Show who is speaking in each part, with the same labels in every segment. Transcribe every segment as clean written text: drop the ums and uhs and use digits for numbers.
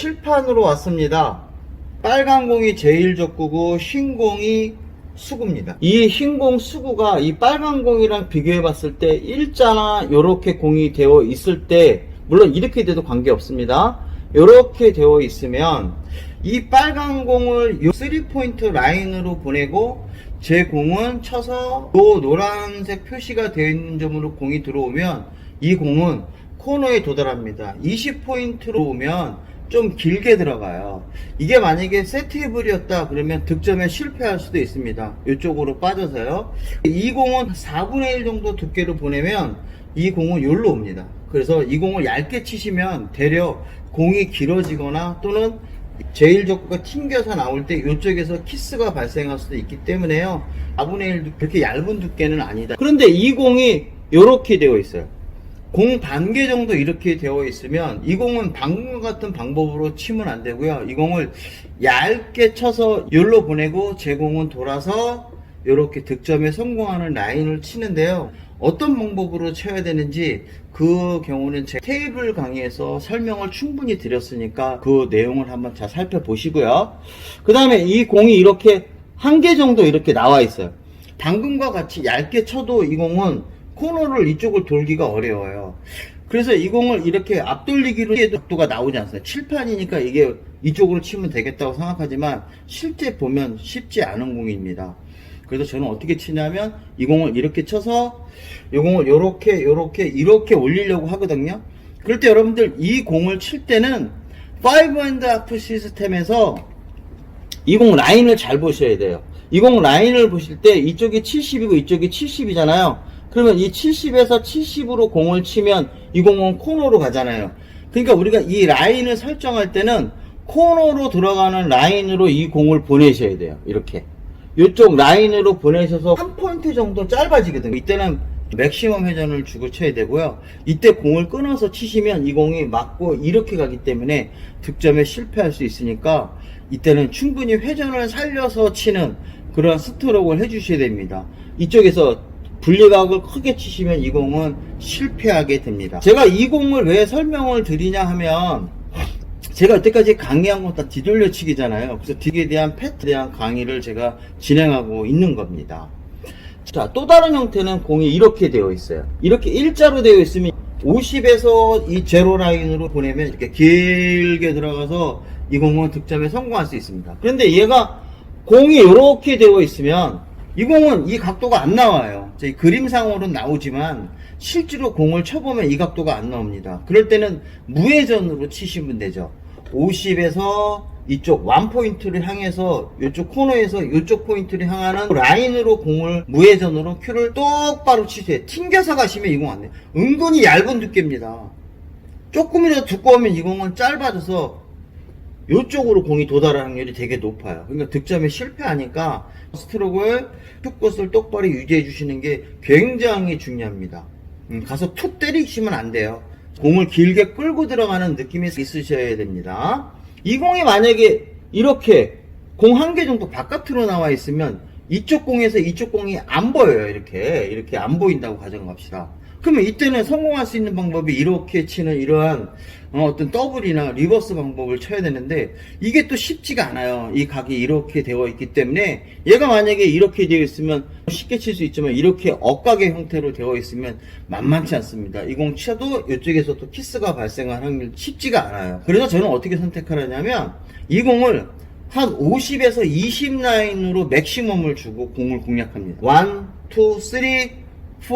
Speaker 1: 칠판으로 왔습니다. 빨간 공이 제일 적구고 흰 공이 수구입니다. 이 흰 공 수구가 이 빨간 공이랑 비교해 봤을 때 일자나 이렇게 공이 되어 있을 때, 물론 이렇게 돼도 관계 없습니다. 이렇게 되어 있으면 이 빨간 공을 이 3포인트 라인으로 보내고 제 공은 쳐서 이 노란색 표시가 되어 있는 점으로 공이 들어오면 이 공은 코너에 도달합니다. 20포인트로 오면 좀 길게 들어가요. 이게 만약에 세트해블이었다 그러면 득점에 실패할 수도 있습니다. 이쪽으로 빠져서요. 이 공은 4분의 1 정도 두께로 보내면 이 공은 여기로 옵니다. 그래서 이 공을 얇게 치시면 되려 공이 길어지거나 또는 제일 적구가 튕겨서 나올 때 이쪽에서 키스가 발생할 수도 있기 때문에요. 4분의 1 그렇게 얇은 두께는 아니다. 그런데 이 공이 이렇게 되어 있어요. 공 반개 정도 이렇게 되어 있으면 이 공은 방금 같은 방법으로 치면 안 되고요. 이 공을 얇게 쳐서 여기로 보내고 제 공은 돌아서 이렇게 득점에 성공하는 라인을 치는데요. 어떤 방법으로 쳐야 되는지 그 경우는 제 테이블 강의에서 설명을 충분히 드렸으니까 그 내용을 한번 잘 살펴보시고요. 그 다음에 이 공이 이렇게 한 개 정도 이렇게 나와 있어요. 방금과 같이 얇게 쳐도 이 공은 코너를 이쪽을 돌기가 어려워요. 그래서 이 공을 이렇게 앞돌리기로 해도 각도가 나오지 않습니다. 칠판이니까 이게 이쪽으로 치면 되겠다고 생각하지만 실제 보면 쉽지 않은 공입니다. 그래서 저는 어떻게 치냐면 이 공을 이렇게 쳐서 이 공을 이렇게 올리려고 하거든요. 그럴 때 여러분들 이 공을 칠 때는 5&하프 시스템에서 이 공 라인을 잘 보셔야 돼요. 이 공 라인을 보실 때 이쪽이 70이고 이쪽이 70이잖아요. 그러면 이 70에서 70으로 공을 치면 이 공은 코너로 가잖아요. 그러니까 우리가 이 라인을 설정할 때는 코너로 들어가는 라인으로 이 공을 보내셔야 돼요. 이렇게 이쪽 라인으로 보내셔서 한 포인트 정도 짧아지거든요. 이때는 맥시멈 회전을 주고 쳐야 되고요. 이때 공을 끊어서 치시면 이 공이 맞고 이렇게 가기 때문에 득점에 실패할 수 있으니까 이때는 충분히 회전을 살려서 치는 그런 스트로크를 해주셔야 됩니다. 이쪽에서 분리각을 크게 치시면 이 공은 실패하게 됩니다. 제가 이 공을 왜 설명을 드리냐 하면 제가 여태까지 강의한 건 다 뒤돌려치기잖아요. 그래서 뒤에 대한 패트에 대한 강의를 제가 진행하고 있는 겁니다. 자, 또 다른 형태는 공이 이렇게 되어 있어요. 이렇게 일자로 되어 있으면 50에서 이 제로 라인으로 보내면 이렇게 길게 들어가서 이 공은 득점에 성공할 수 있습니다. 그런데 얘가 공이 이렇게 되어 있으면 이 공은 이 각도가 안 나와요. 저희 그림상으로는 나오지만 실제로 공을 쳐보면 이 각도가 안 나옵니다. 그럴 때는 무회전으로 치시면 되죠. 50에서 이쪽 원포인트를 향해서 이쪽 코너에서 이쪽 포인트를 향하는 라인으로 공을 무회전으로 큐를 똑바로 치세요. 튕겨서 가시면 이 공 안 돼요. 은근히 얇은 두께입니다. 조금이라도 두꺼우면 이 공은 짧아져서 이쪽으로 공이 도달할 확률이 되게 높아요. 그러니까 득점에 실패하니까 스트로크의 툭것을 똑바로 유지해 주시는 게 굉장히 중요합니다. 가서 툭 때리시면 안 돼요. 공을 길게 끌고 들어가는 느낌이 있으셔야 됩니다. 이 공이 만약에 이렇게 공 한 개 정도 바깥으로 나와 있으면 이쪽 공에서 이쪽 공이 안 보여요. 이렇게 안 보인다고 가정합시다. 그러면 이때는 성공할 수 있는 방법이 이렇게 치는 이러한 어떤 더블이나 리버스 방법을 쳐야 되는데 이게 또 쉽지가 않아요. 이 각이 이렇게 되어 있기 때문에 얘가 만약에 이렇게 되어 있으면 쉽게 칠 수 있지만 이렇게 억각의 형태로 되어 있으면 만만치 않습니다. 이 공 쳐도 이쪽에서 또 키스가 발생할 확률이 쉽지가 않아요. 그래서 저는 어떻게 선택하느냐면 이 공을 한 50에서 20 라인으로 맥시멈을 주고 공을 공략합니다. 1, 2, 3, 4,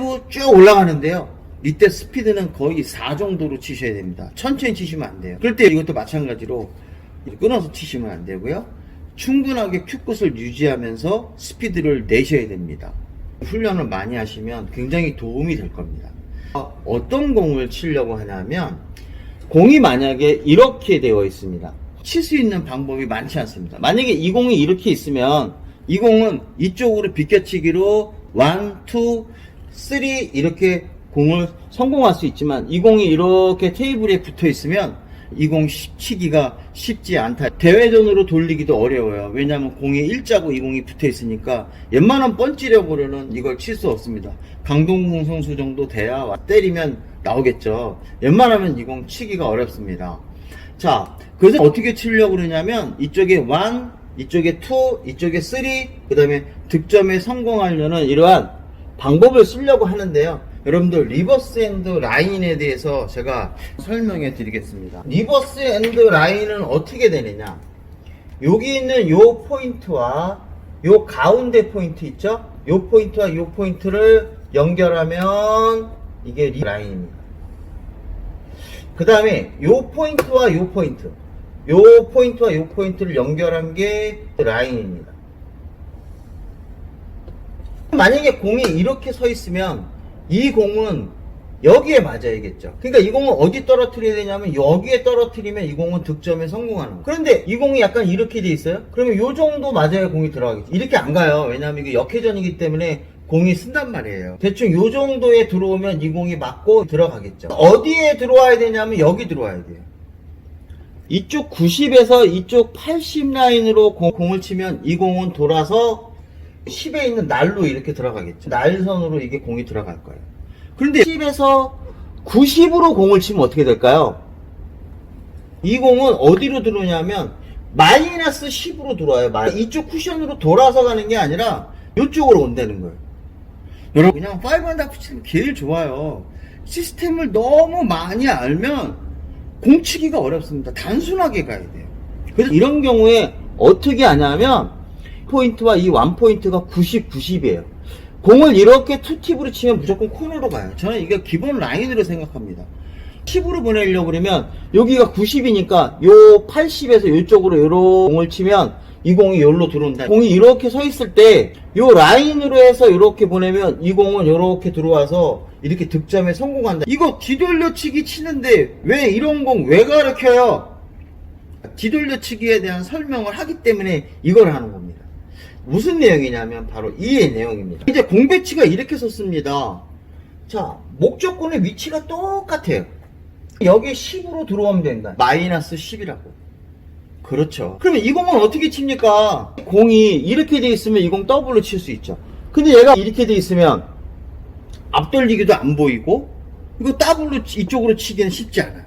Speaker 1: 5 쭉 올라가는데요. 이때 스피드는 거의 4 정도로 치셔야 됩니다. 천천히 치시면 안 돼요. 그럴 때 이것도 마찬가지로 끊어서 치시면 안 되고요. 충분하게 큐끝을 유지하면서 스피드를 내셔야 됩니다. 훈련을 많이 하시면 굉장히 도움이 될 겁니다. 어떤 공을 치려고 하냐면 공이 만약에 이렇게 되어 있습니다. 칠 수 있는 방법이 많지 않습니다. 만약에 이 공이 이렇게 있으면 이 공은 이쪽으로 비껴치기로 1, 2, 3 이렇게 공을 성공할 수 있지만 이 공이 이렇게 테이블에 붙어 있으면 이 공 치기가 쉽지 않다. 대회전으로 돌리기도 어려워요. 왜냐하면 공이 일자고 이 공이 붙어 있으니까 웬만한 번지력으로는 이걸 칠 수 없습니다. 강동궁 선수 정도 돼야 때리면 나오겠죠. 웬만하면 이 공 치기가 어렵습니다. 자, 그래서 어떻게 치려고 그러냐면 이쪽에 1, 이쪽에 2, 이쪽에 3, 그 다음에 득점에 성공하려는 이러한 방법을 쓰려고 하는데요. 여러분들 리버스 앤드 라인에 대해서 제가 설명해 드리겠습니다. 리버스 앤드 라인은 어떻게 되느냐, 여기 있는 요 포인트와 요 가운데 포인트 있죠? 요 포인트와 요 포인트를 연결하면 이게 라인입니다. 그 다음에 요 포인트와 요 포인트, 요 포인트와 요 포인트를 연결한 게 라인입니다. 만약에 공이 이렇게 서 있으면 이 공은 여기에 맞아야겠죠. 그러니까 이 공은 어디 떨어뜨려야 되냐면 여기에 떨어뜨리면 이 공은 득점에 성공하는 거예요. 그런데 이 공이 약간 이렇게 돼 있어요. 그러면 요 정도 맞아야 공이 들어가겠죠. 이렇게 안 가요. 왜냐하면 이게 역회전이기 때문에 공이 쓴단 말이에요. 대충 요 정도에 들어오면 이 공이 맞고 들어가겠죠. 어디에 들어와야 되냐면 여기 들어와야 돼요. 이쪽 90에서 이쪽 80 라인으로 공을 치면 이 공은 돌아서 10에 있는 날로 이렇게 들어가겠죠. 날선으로 이게 공이 들어갈 거예요. 그런데 10에서 90으로 공을 치면 어떻게 될까요? 이 공은 어디로 들어오냐면 마이너스 10으로 들어와요. 이쪽 쿠션으로 돌아서 가는 게 아니라 이쪽으로 온다는 거예요. 여러분, 그냥 5&하프 치면 제일 좋아요. 시스템을 너무 많이 알면 공치기가 어렵습니다. 단순하게 가야 돼요. 그래서 이런 경우에 어떻게 하냐면 포인트와 이 1포인트가 90, 90이에요. 공을 이렇게 투팁으로 치면 무조건 코너로 가요. 저는 이게 기본 라인으로 생각합니다. 10으로 보내려고 그러면 여기가 90이니까 요 80에서 이쪽으로 요런 공을 치면 이 공이 여기로 들어온다. 공이 이렇게 서 있을 때 요 라인으로 해서 이렇게 보내면 이 공은 이렇게 들어와서 이렇게 득점에 성공한다. 이거 뒤돌려치기 치는데 왜 이런 공 왜 가르쳐요? 뒤돌려치기에 대한 설명을 하기 때문에 이걸 하는 겁니다. 무슨 내용이냐면 바로 이 내용입니다. 이제 공 배치가 이렇게 섰습니다. 자, 목적군의 위치가 똑같아요. 여기 10으로 들어오면 된다. 마이너스 10이라고. 그렇죠. 그러면 이 공은 어떻게 칩니까? 공이 이렇게 돼 있으면 이 공 더블로 칠 수 있죠. 근데 얘가 이렇게 돼 있으면 앞돌리기도 안 보이고 이거 더블로 이쪽으로 치기는 쉽지 않아요.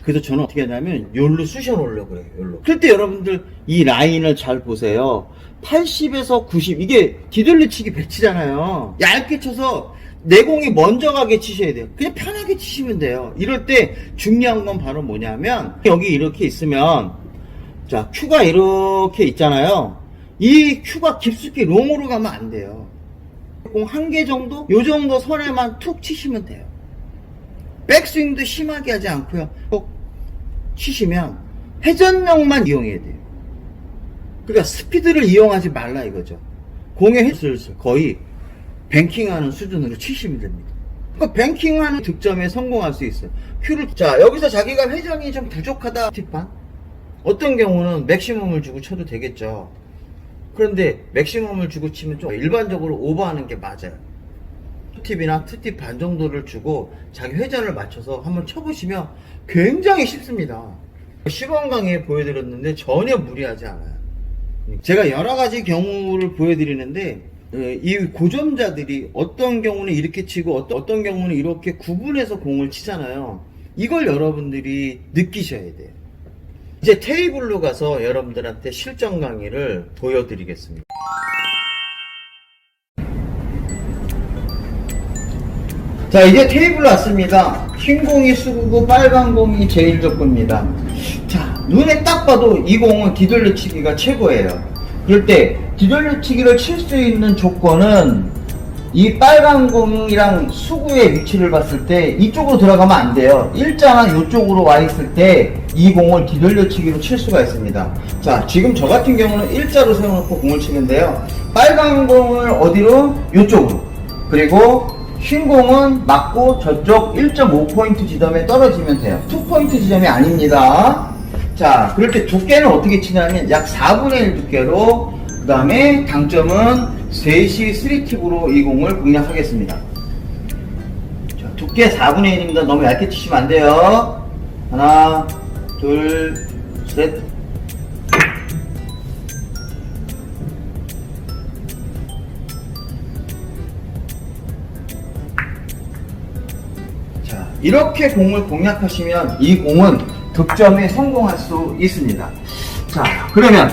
Speaker 1: 그래서 저는 어떻게 하냐면 요로 쑤셔 놓으려고 그래요. 요로. 그럴 때 여러분들 이 라인을 잘 보세요. 80에서 90, 이게 뒤돌려치기 배치잖아요. 얇게 쳐서 내 공이 먼저 가게 치셔야 돼요. 그냥 편하게 치시면 돼요. 이럴 때 중요한 건 바로 뭐냐면 여기 이렇게 있으면 자, 큐가 이렇게 있잖아요. 이 큐가 깊숙이 롱으로 가면 안 돼요. 공 한 개 정도? 요 정도 선에만 툭 치시면 돼요. 백스윙도 심하게 하지 않고요. 꼭 치시면 회전력만 이용해야 돼요. 그러니까 스피드를 이용하지 말라 이거죠. 공의 횟수를 거의 뱅킹하는 수준으로 치시면 됩니다. 그러니까 뱅킹하는 득점에 성공할 수 있어요. 큐를, 자, 여기서 자기가 회전이 좀 부족하다 팁반, 어떤 경우는 맥시멈을 주고 쳐도 되겠죠. 그런데 맥시멈을 주고 치면 좀 일반적으로 오버하는 게 맞아요. 투팁이나 투팁 반 정도를 주고 자기 회전을 맞춰서 한번 쳐보시면 굉장히 쉽습니다. 시범 강의에 보여드렸는데 전혀 무리하지 않아요. 제가 여러 가지 경우를 보여드리는데 이 고점자들이 어떤 경우는 이렇게 치고 어떤 경우는 이렇게 구분해서 공을 치잖아요. 이걸 여러분들이 느끼셔야 돼요. 이제 테이블로 가서 여러분들한테 실전 강의를 보여드리겠습니다. 자, 이제 테이블로 왔습니다. 흰 공이 수구고 빨간 공이 제일 적구입니다. 자, 눈에 딱 봐도 이 공은 뒤돌려치기가 최고예요. 그럴 때 뒤돌려치기를 칠 수 있는 조건은 이 빨간 공이랑 수구의 위치를 봤을 때 이쪽으로 들어가면 안 돼요. 일자나 이쪽으로 와 있을 때 이 공을 뒤돌려치기로 칠 수가 있습니다. 자, 지금 저 같은 경우는 일자로 세워놓고 공을 치는데요. 빨간 공을 어디로? 이쪽으로. 그리고 흰 공은 맞고 저쪽 1.5포인트 지점에 떨어지면 돼요. 2포인트 지점이 아닙니다. 자, 그럴 때 두께는 어떻게 치냐면 약 4분의 1 두께로, 그 다음에 당점은 3시 3팁으로 이 공을 공략하겠습니다. 자, 두께 4분의 1입니다. 너무 얇게 치시면 안 돼요. 하나, 둘, 셋. 자, 이렇게 공을 공략하시면 이 공은 득점에 성공할 수 있습니다. 자, 그러면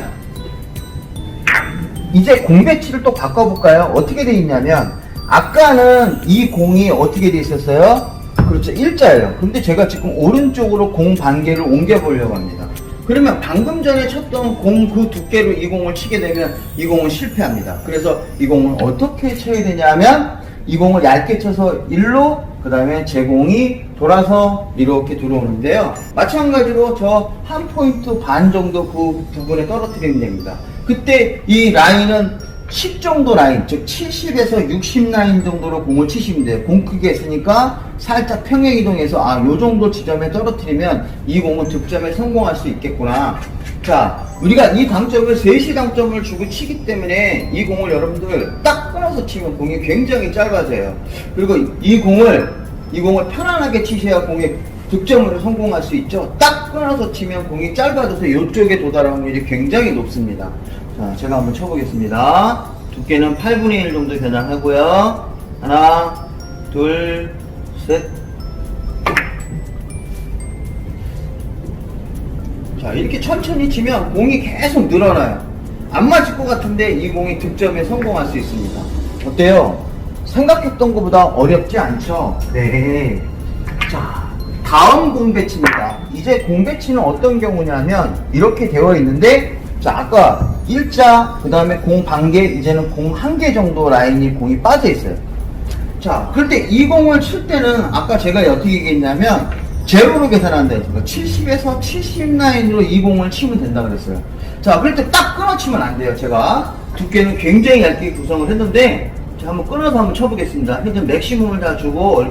Speaker 1: 이제 공 배치를 또 바꿔볼까요? 어떻게 돼 있냐면 아까는 이 공이 어떻게 돼 있었어요? 그렇죠, 일자예요. 근데 제가 지금 오른쪽으로 공 반개를 옮겨 보려고 합니다. 그러면 방금 전에 쳤던 공 그 두께로 이 공을 치게 되면 이 공은 실패합니다. 그래서 이 공을 어떻게 쳐야 되냐면 이 공을 얇게 쳐서 일로, 그 다음에 제 공이 돌아서 이렇게 들어오는데요. 마찬가지로 저 한 포인트 반 정도 그 부분에 떨어뜨리면 됩니다. 그때 이 라인은 10 정도 라인, 즉 70에서 60 라인 정도로 공을 치시면 돼요. 공 크게 했으니까 살짝 평행 이동해서 요 정도 지점에 떨어뜨리면 이 공은 득점에 성공할 수 있겠구나. 자, 우리가 이 당점을 3시 당점을 주고 치기 때문에 이 공을 여러분들 딱 끊어서 치면 공이 굉장히 짧아져요. 그리고 이 공을 편안하게 치셔야 공이 득점으로 성공할 수 있죠. 딱 끊어서 치면 공이 짧아져서 이쪽에 도달할 확률이 굉장히 높습니다. 자, 제가 한번 쳐보겠습니다. 두께는 8분의 1 정도 변환하고요. 하나, 둘, 셋. 자, 이렇게 천천히 치면 공이 계속 늘어나요. 안 맞을 것 같은데 이 공이 득점에 성공할 수 있습니다. 어때요? 생각했던 것보다 어렵지 않죠? 네. 자, 다음 공 배치입니다. 이제 공 배치는 어떤 경우냐면 이렇게 되어 있는데, 자, 아까 일자, 그 다음에 공 반개, 이제는 공 한 개 정도 라인이 공이 빠져 있어요. 자, 그럴 때 이 공을 칠 때는 아까 제가 어떻게 얘기했냐면 제로로 계산한다 했어요. 70에서 70 라인으로 이 공을 치면 된다 그랬어요. 자, 그럴 때 딱 끊어 치면 안 돼요. 제가 두께는 굉장히 얇게 구성을 했는데, 자, 한번 끊어서 한번 쳐보겠습니다. 현재 맥시멈을 다 주고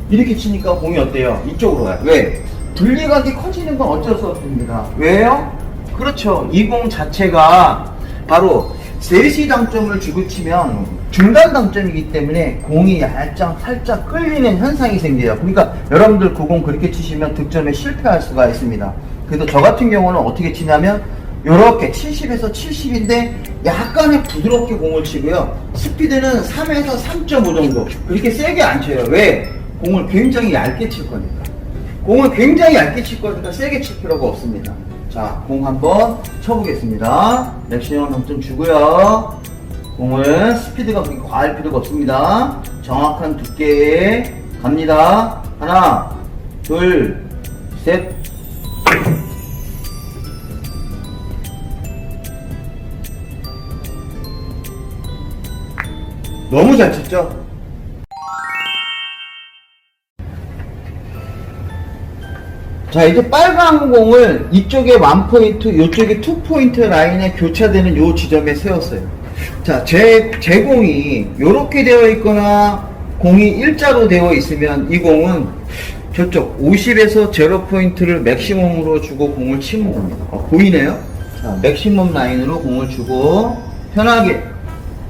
Speaker 1: 이렇게 치니까 공이 어때요? 이쪽으로 가요. 왜? 분리각이 커지는 건 어쩔 수 없습니다. 왜요? 그렇죠. 이 공 자체가 바로 3시 당점을 주고 치면 중간 당점이기 때문에 공이 살짝 끌리는 현상이 생겨요. 그러니까 여러분들 그 공 그렇게 치시면 득점에 실패할 수가 있습니다. 그래도 저 같은 경우는 어떻게 치냐면 요렇게 70에서 70인데 약간의 부드럽게 공을 치고요. 스피드는 3에서 3.5 정도. 그렇게 세게 안 쳐요. 왜? 공을 굉장히 얇게 칠 거니까. 공을 굉장히 얇게 칠 거니까 세게 칠 필요가 없습니다. 자, 공 한번 쳐보겠습니다. 맥시멈 당점 주고요. 공을 스피드가 그렇게 과할 필요가 없습니다. 정확한 두께에 갑니다. 하나, 둘, 셋. 너무 잘 쳤죠? 자, 이제 빨간 공을 이쪽에 1포인트, 이쪽에 2포인트 라인에 교차되는 요 지점에 세웠어요. 자, 제 공이 요렇게 되어 있거나 공이 일자로 되어 있으면 이 공은 저쪽 50에서 0포인트를 맥시멈으로 주고 공을 치면 됩니다. 보이네요? 자, 맥시멈 라인으로 공을 주고 편하게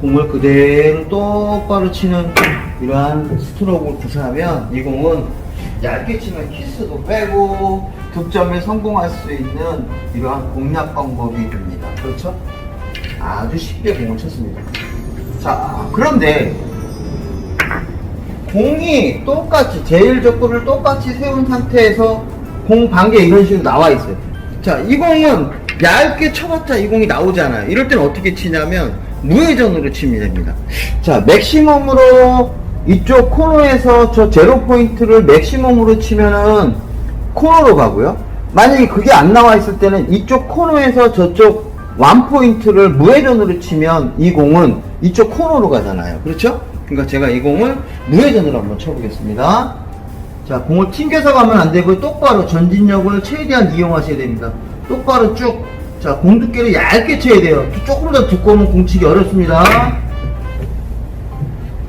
Speaker 1: 공을 그대로 똑바로 치는 이러한 스트로크를 구사하면 이 공은 얇게 치면 키스도 빼고 득점에 성공할 수 있는 이러한 공략 방법이 됩니다. 그렇죠? 아주 쉽게 공을 쳤습니다. 자, 그런데 공이 똑같이 제일적구를 똑같이 세운 상태에서 공 반개 이런 식으로 나와 있어요. 자, 이 공은 얇게 쳐봤자 이 공이 나오잖아요. 이럴 때는 어떻게 치냐면 무회전으로 치면 됩니다. 자, 맥시멈으로 이쪽 코너에서 저 0포인트를 맥시멈으로 치면은 코너로 가고요. 만약에 그게 안 나와 있을 때는 이쪽 코너에서 저쪽 1포인트를 무회전으로 치면 이 공은 이쪽 코너로 가잖아요. 그렇죠? 그러니까 제가 이 공을 무회전으로 한번 쳐보겠습니다. 자, 공을 튕겨서 가면 안 되고 똑바로 전진력을 최대한 이용하셔야 됩니다. 똑바로 쭉. 자, 공 두께를 얇게 쳐야 돼요. 조금 더 두꺼우면 공 치기 어렵습니다.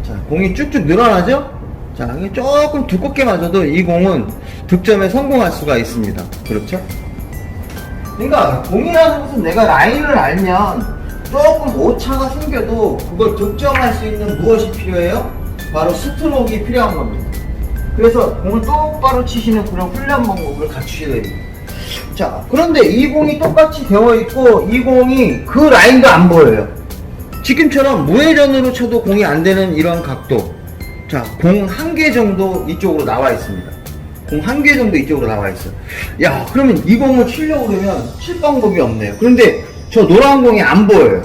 Speaker 1: 자, 공이 쭉쭉 늘어나죠? 자, 조금 두껍게 맞아도 이 공은 득점에 성공할 수가 있습니다. 그렇죠? 그러니까 공이라는 것은 내가 라인을 알면 조금 오차가 생겨도 그걸 득점할 수 있는 무엇이 필요해요? 바로 스트로크가 필요한 겁니다. 그래서 공을 똑바로 치시는 그런 훈련 방법을 갖추셔야 됩니다. 자, 그런데 이 공이 똑같이 되어 있고 이 공이 그 라인도 안 보여요. 지금처럼 무회전으로 쳐도 공이 안 되는 이런 각도, 자, 공 한 개 정도 이쪽으로 나와 있습니다. 공 한 개 정도 이쪽으로 나와 있어. 야, 그러면 이 공을 치려고 그러면 칠 방법이 없네요. 그런데 저 노란 공이 안 보여요.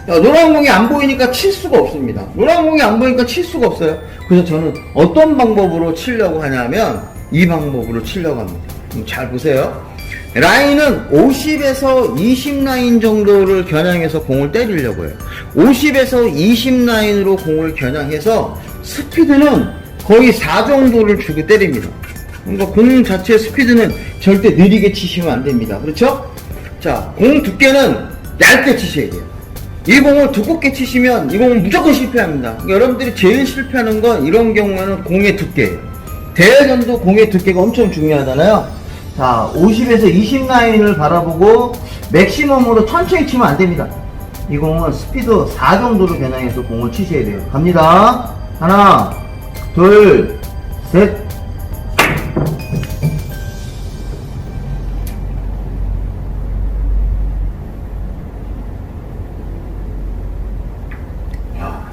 Speaker 1: 야, 노란 공이 안 보이니까 칠 수가 없습니다. 노란 공이 안 보이니까 칠 수가 없어요. 그래서 저는 어떤 방법으로 치려고 하냐면 이 방법으로 치려고 합니다. 잘 보세요. 라인은 50에서 20 라인 정도를 겨냥해서 공을 때리려고 해요. 50에서 20 라인으로 공을 겨냥해서 스피드는 거의 4 정도를 주고 때립니다. 그러니까 공 자체의 스피드는 절대 느리게 치시면 안 됩니다. 그렇죠? 자, 공 두께는 얇게 치셔야 돼요. 이 공을 두껍게 치시면 이 공은 무조건 실패합니다. 그러니까 여러분들이 제일 실패하는 건 이런 경우에는 공의 두께예요. 대회전도 공의 두께가 엄청 중요하잖아요. 자, 50에서 20 라인을 바라보고 맥시멈으로 천천히 치면 안 됩니다. 이 공은 스피드 4 정도로 겨냥해서 공을 치셔야 돼요. 갑니다. 하나, 둘, 셋.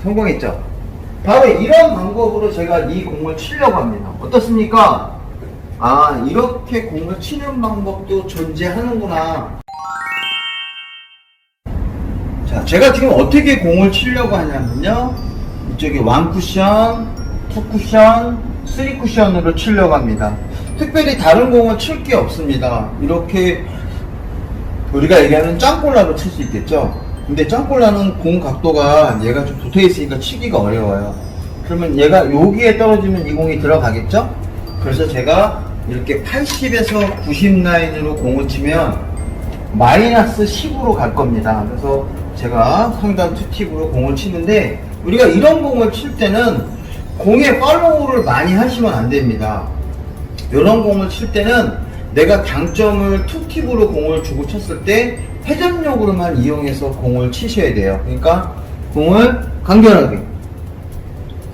Speaker 1: 성공했죠? 바로 이런 방법으로 제가 이 공을 치려고 합니다. 어떻습니까? 아, 이렇게 공을 치는 방법도 존재하는구나. 자, 제가 지금 어떻게 공을 치려고 하냐면요, 이쪽에 1쿠션, 2쿠션, 3쿠션으로 치려고 합니다. 특별히 다른 공을 칠 게 없습니다. 이렇게 우리가 얘기하는 짱골라로 칠 수 있겠죠? 근데 짱골라는 공 각도가 얘가 좀 붙어 있으니까 치기가 어려워요. 그러면 얘가 여기에 떨어지면 이 공이 들어가겠죠? 그래서 제가 이렇게 80에서 90 라인으로 공을 치면 마이너스 10으로 갈 겁니다. 그래서 제가 상단 투팁으로 공을 치는데, 우리가 이런 공을 칠 때는 공에 팔로우를 많이 하시면 안 됩니다. 이런 공을 칠 때는 내가 당점을 투팁으로 공을 주고 쳤을 때 회전력으로만 이용해서 공을 치셔야 돼요. 그러니까 공을 간결하게,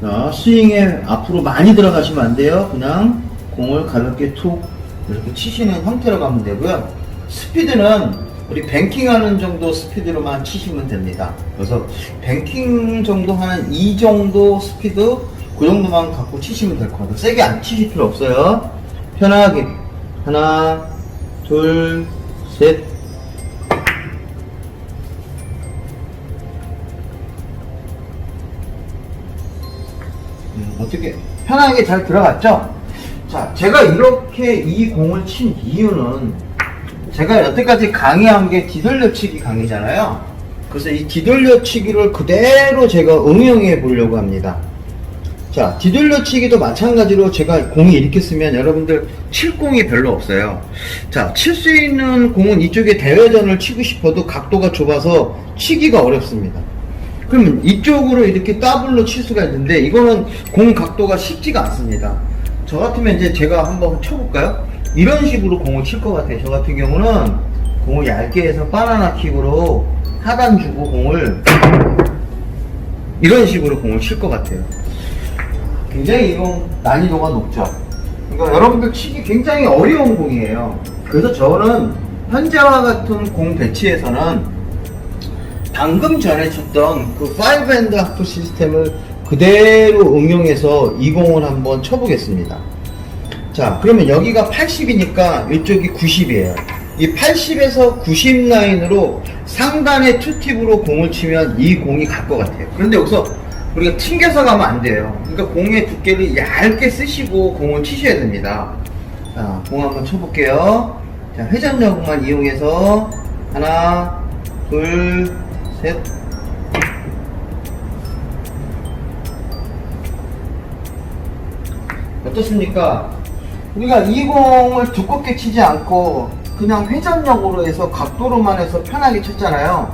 Speaker 1: 자, 스윙에 앞으로 많이 들어가시면 안 돼요. 그냥 공을 가볍게 툭 이렇게 치시는 형태로 가면 되고요. 스피드는 우리 뱅킹하는 정도 스피드로만 치시면 됩니다. 그래서 뱅킹 정도 하는 이 정도 스피드, 그 정도만 갖고 치시면 될 것 같아요. 세게 안 치실 필요 없어요. 편하게. 하나, 둘, 셋. 어떻게 편하게 잘 들어갔죠? 자, 제가 이렇게 이 공을 친 이유는, 제가 여태까지 강의한 게 뒤돌려치기 강의잖아요. 그래서 이 뒤돌려치기를 그대로 제가 응용해 보려고 합니다. 자, 뒤돌려치기도 마찬가지로 제가 공이 이렇게 쓰면 여러분들 칠 공이 별로 없어요. 자, 칠 수 있는 공은 이쪽에 대회전을 치고 싶어도 각도가 좁아서 치기가 어렵습니다. 그러면 이쪽으로 이렇게 더블로 칠 수가 있는데, 이거는 공 각도가 쉽지가 않습니다. 저 같으면 이제 제가 한번 쳐볼까요? 이런 식으로 공을 칠 것 같아요. 저 같은 경우는 공을 얇게 해서 바나나 킥으로 하단 주고 공을 이런 식으로 공을 칠 것 같아요. 굉장히 이건 난이도가 높죠. 그러니까 여러분들 치기 굉장히 어려운 공이에요. 그래서 저는 현재와 같은 공 배치에서는 방금 전에 쳤던 그 5&하프 시스템을 그대로 응용해서 이 공을 한번 쳐보겠습니다. 자, 그러면 여기가 80이니까 이쪽이 90이에요. 이 80에서 90 라인으로 상단의 투팁으로 공을 치면 이 공이 갈 것 같아요. 그런데 여기서 우리가 튕겨서 가면 안 돼요. 그러니까 공의 두께를 얇게 쓰시고 공을 치셔야 됩니다. 자, 공 한번 쳐볼게요. 자, 회전력만 이용해서 하나, 둘, 셋. 어떻습니까? 우리가 이 공을 두껍게 치지 않고 그냥 회전력으로 해서 각도로만 해서 편하게 쳤잖아요.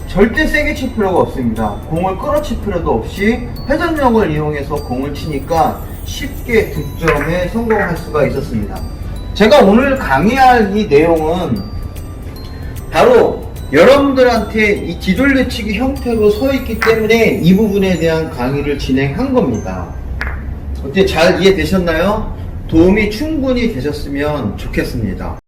Speaker 1: 절대 세게 칠 필요가 없습니다. 공을 끌어칠 필요도 없이 회전력을 이용해서 공을 치니까 쉽게 득점에 성공할 수가 있었습니다. 제가 오늘 강의할 이 내용은 바로 여러분들한테 이 뒤돌려치기 형태로 서 있기 때문에 이 부분에 대한 강의를 진행한 겁니다. 어떻게 잘 이해되셨나요? 도움이 충분히 되셨으면 좋겠습니다.